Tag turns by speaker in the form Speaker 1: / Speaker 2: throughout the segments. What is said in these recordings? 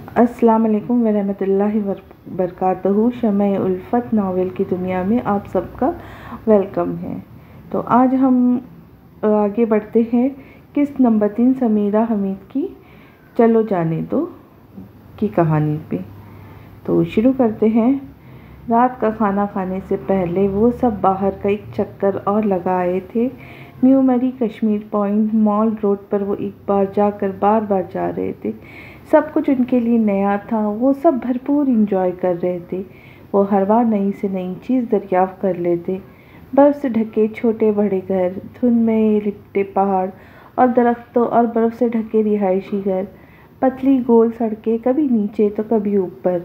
Speaker 1: السلام علیکم ورحمۃ اللہ وبرکاتہ۔ شمع الفت ناول کی دنیا میں آپ سب کا ویلکم ہے۔ تو آج ہم آگے بڑھتے ہیں قسط نمبر 3 سمیرہ حمید کی چلو جانے دو کی کہانی پہ۔ تو شروع کرتے ہیں۔ رات کا کھانا کھانے سے پہلے وہ سب باہر کا ایک چکر اور لگا آئے تھے۔ نیو مری کشمیر پوائنٹ مال روڈ پر وہ ایک بار جا کر بار بار جا رہے تھے۔ سب کچھ ان کے لیے نیا تھا، وہ سب بھرپور انجوائے کر رہے تھے۔ وہ ہر بار نئی سے نئی چیز دریافت کر لیتے۔ برف سے ڈھکے چھوٹے بڑے گھر، دھند میں لپٹے پہاڑ اور درختوں اور برف سے ڈھکے رہائشی گھر، پتلی گول سڑکیں کبھی نیچے تو کبھی اوپر،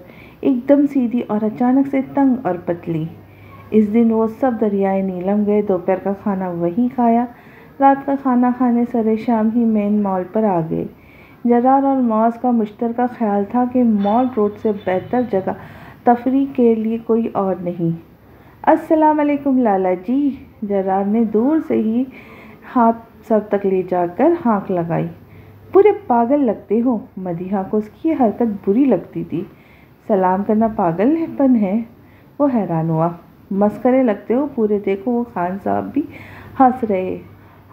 Speaker 1: ایک دم سیدھی اور اچانک سے تنگ اور پتلی۔ اس دن وہ سب دریائے نیلم گئے، دوپہر کا کھانا وہیں کھایا، رات کا کھانا کھانے سرے شام ہی مین مال پر آ گئے۔ جرار اور معاذ کا مشترکہ خیال تھا کہ مال روڈ سے بہتر جگہ تفریح کے لیے کوئی اور نہیں۔ السلام علیکم لالا جی، جرار نے دور سے ہی ہاتھ سر تک لے جا کر ہانک لگائی۔ پورے پاگل لگتے ہو۔ مدیحہ کو اس کی یہ حرکت بری لگتی تھی۔ سلام کرنا پاگل پن ہے؟ وہ حیران ہوا۔ مسخرے لگتے ہو پورے، دیکھو وہ خان صاحب بھی ہنس رہے۔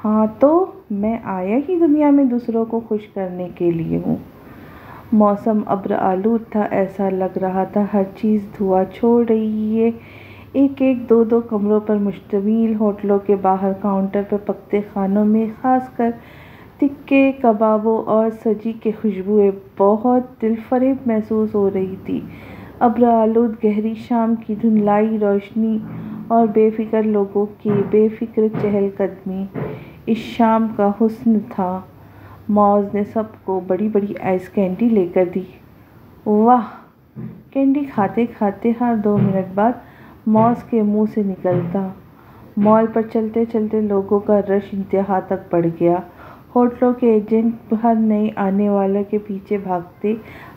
Speaker 1: ہاں تو میں آیا ہی دنیا میں دوسروں کو خوش کرنے کے لیے ہوں۔ موسم ابر آلود تھا، ایسا لگ رہا تھا ہر چیز دھواں چھوڑ رہی ہے۔ ایک ایک دو دو کمروں پر مشتمل ہوٹلوں کے باہر کاؤنٹر پر پکتے کھانوں میں خاص کر تکے کبابوں اور سبزی کی خوشبوئیں بہت دل فریب محسوس ہو رہی تھی۔ ابر آلود گہری شام کی دھندلائی روشنی اور بے فکر لوگوں کی بے فکر چہل قدمی اس شام کا حسن تھا۔ معاذ نے سب کو بڑی بڑی آئس کینڈی لے کر دی۔ واہ! کینڈی کھاتے کھاتے ہر 2 منٹ بعد معاذ کے منہ سے نکلتا۔ مال پر چلتے چلتے لوگوں کا رش انتہا تک بڑھ گیا۔ ہوٹلوں کے ایجنٹ ہر نئے آنے والے کے پیچھے بھاگتے،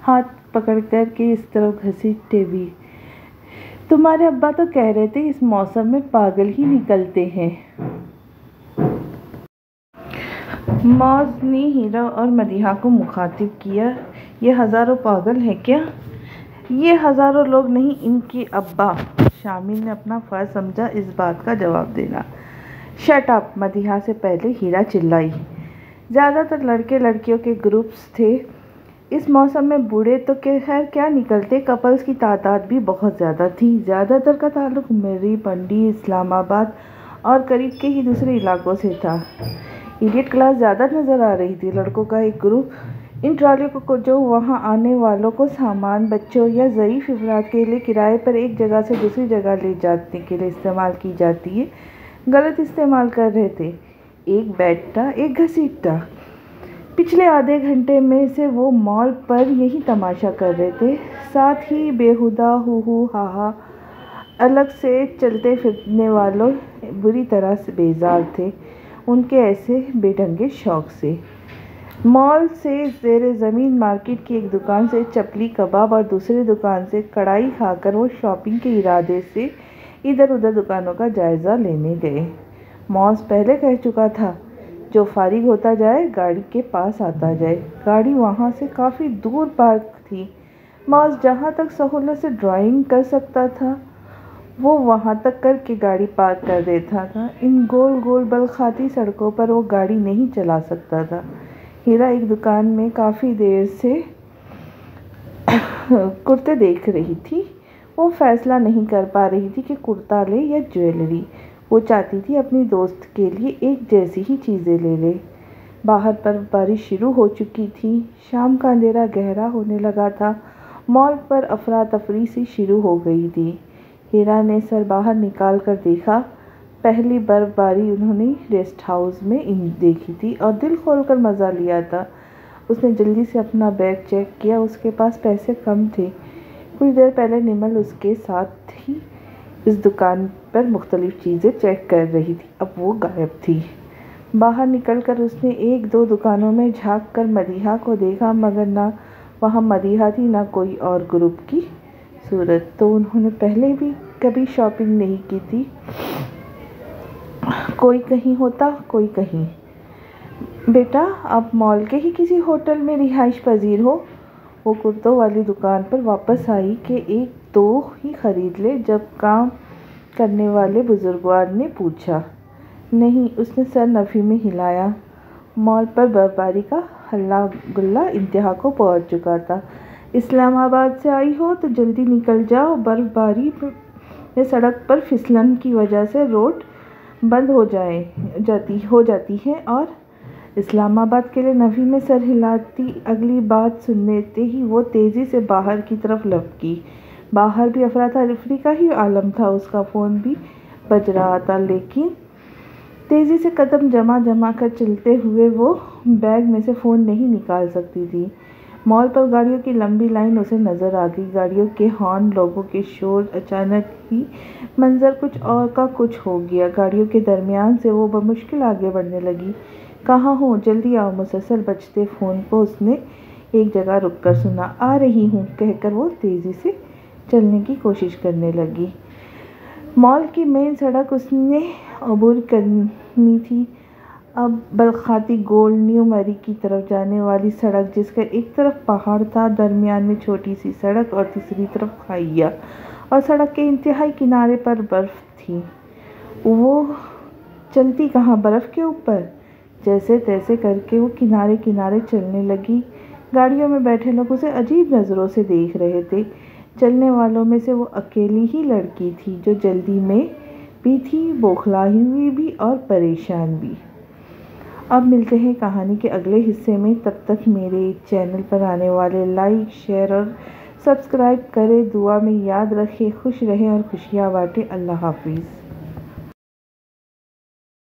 Speaker 1: ہاتھ پکڑ کر کے اس طرف گھسیٹتے بھی۔ تمہارے ابا تو کہہ رہے تھے اس موسم میں پاگل ہی نکلتے ہیں۔ معاذ نے ہیرا اور مدیحہ کو مخاطب کیا۔ یہ ہزاروں پاگل ہیں کیا؟ یہ ہزاروں لوگ نہیں، ان کے ابا۔ شامل نے اپنا فرض سمجھا اس بات کا جواب دینا۔ Shut up! مدیحہ سے پہلے ہیرا چلائی۔ زیادہ تر لڑکے لڑکیوں کے گروپس تھے۔ اس موسم میں بوڑھے تو خیر کیا نکلتے، کپلز کی تعداد بھی بہت زیادہ تھی۔ زیادہ تر کا تعلق مری، پنڈی، اسلام آباد اور قریب کے ہی دوسرے علاقوں سے تھا۔ ایلیٹ کلاس زیادہ نظر آ رہی تھی۔ لڑکوں کا ایک گروپ ان ٹرالیوں کو جو وہاں آنے والوں کو سامان، بچوں یا ضعیف افراد کے لیے کرائے پر ایک جگہ سے دوسری جگہ لے جانے کے لیے استعمال کی جاتی ہے، غلط استعمال کر رہے تھے۔ ایک بیٹھتا ایک گھسیٹتا۔ پچھلے آدھے گھنٹے میں سے وہ مال پر یہی تماشا کر رہے تھے۔ ساتھ ہی بیہودہ ہو ہو ہا ہا الگ سے چلتے پھرنے والوں بری طرح سے بیزار تھے ان کے ایسے بے ڈھنگے شوق سے۔ مال سے زیر زمین مارکیٹ کی ایک دکان سے چپلی کباب اور دوسری دکان سے کڑھائی کھا کر وہ شاپنگ کے ارادے سے ادھر ادھر دکانوں کا جائزہ لینے گئے۔ معاذ پہلے کہہ چکا تھا، جو فارغ ہوتا جائے گاڑی کے پاس آتا جائے۔ گاڑی وہاں سے کافی دور پارک تھی۔ معاذ جہاں تک سہولت سے ڈرائیونگ کر سکتا تھا وہ وہاں تک کر کے گاڑی پارک کر دیتا تھا۔ ان گول گول بل کھاتی سڑکوں پر وہ گاڑی نہیں چلا سکتا تھا۔ ہیرا ایک دکان میں کافی دیر سے کرتے دیکھ رہی تھی۔ وہ فیصلہ نہیں کر پا رہی تھی کہ کرتا لے یا جویلری۔ وہ چاہتی تھی اپنی دوست کے لیے ایک جیسی ہی چیزیں لے لے۔ باہر پر بارش شروع ہو چکی تھی۔ شام کا اندھیرا گہرا ہونے لگا تھا۔ مال پر افراتفری سی شروع ہو گئی تھی۔ ہیرا نے سر باہر نکال کر دیکھا۔ پہلی برف باری انہوں نے ریسٹ ہاؤس میں دیکھی تھی اور دل کھول کر مزہ لیا تھا۔ اس نے جلدی سے اپنا بیگ چیک کیا، اس کے پاس پیسے کم تھے۔ کچھ دیر پہلے نمل اس کے ساتھ ہی اس دکان پر مختلف چیزیں چیک کر رہی تھی، اب وہ غائب تھی۔ باہر نکل کر اس نے ایک دو دکانوں میں جھانک کر مدیحہ کو دیکھا، مگر نہ وہاں مدیحہ تھی نہ کوئی اور گروپ کی صورت۔ تو انہوں نے پہلے بھی کبھی شاپنگ نہیں کی تھی، کوئی کہیں ہوتا کوئی کہیں۔ بیٹا آپ مال کے ہی کسی ہوٹل میں رہائش پذیر ہو؟ وہ کرتوں والی دکان پر واپس آئی کہ ایک دو ہی خرید لے۔ جب کام کرنے والے بزرگوار نے پوچھا۔ نہیں، اس نے سر نفی میں ہلایا۔ مال پر برفباری کا ہلا گلا انتہا کو پہنچ چکا تھا۔ اسلام آباد سے آئی ہو تو جلدی نکل جاؤ، برفباری میں سڑک پر پھسلن کی وجہ سے روڈ بند ہو جاتی ہے۔ اور اسلام آباد کے لیے نفی میں سر ہلاتی اگلی بات سنتے ہی وہ تیزی سے باہر کی طرف لپکی۔ باہر بھی افراتفری کا ہی عالم تھا۔ اس کا فون بھی بج رہا تھا، لیکن تیزی سے قدم جما کر چلتے ہوئے وہ بیگ میں سے فون نہیں نکال سکتی تھی۔ مال پر گاڑیوں کی لمبی لائن اسے نظر آ گئی، گاڑیوں کے ہارن، لوگوں کے شور۔ اچانک ہی منظر کچھ اور کا کچھ ہو گیا۔ گاڑیوں کے درمیان سے وہ بمشکل آگے بڑھنے لگی۔ کہاں ہو؟ جلدی آؤ! مسلسل بجتے فون کو اس نے ایک جگہ رک کر سنا۔ آ رہی ہوں کہہ کر وہ تیزی سے چلنے کی کوشش کرنے لگی۔ مال کی مین سڑک اس نے عبور کرنی تھی، اب بلخاتی گولڈ نیو مری کی طرف جانے والی سڑک، جس کا ایک طرف پہاڑ تھا، درمیان میں چھوٹی سی سڑک اور تیسری طرف کھائیاں، اور سڑک کے انتہائی کنارے پر برف تھی۔ وہ چلتی کہاں؟ برف کے اوپر! جیسے تیسے کر کے وہ کنارے چلنے لگی۔ گاڑیوں میں بیٹھے لوگ اسے عجیب نظروں سے دیکھ رہے تھے۔ چلنے والوں میں سے وہ اکیلی ہی لڑکی تھی جو جلدی میں بھی تھی، بوکھلائی ہوئی بھی اور پریشان بھی۔ اب ملتے ہیں کہانی کے اگلے حصے میں۔ تب تک میرے چینل پر آنے والے لائک، شیئر اور سبسکرائب کریں۔ دعا میں یاد رکھیں، خوش رہیں اور خوشیاں بانٹیں۔ اللہ حافظ۔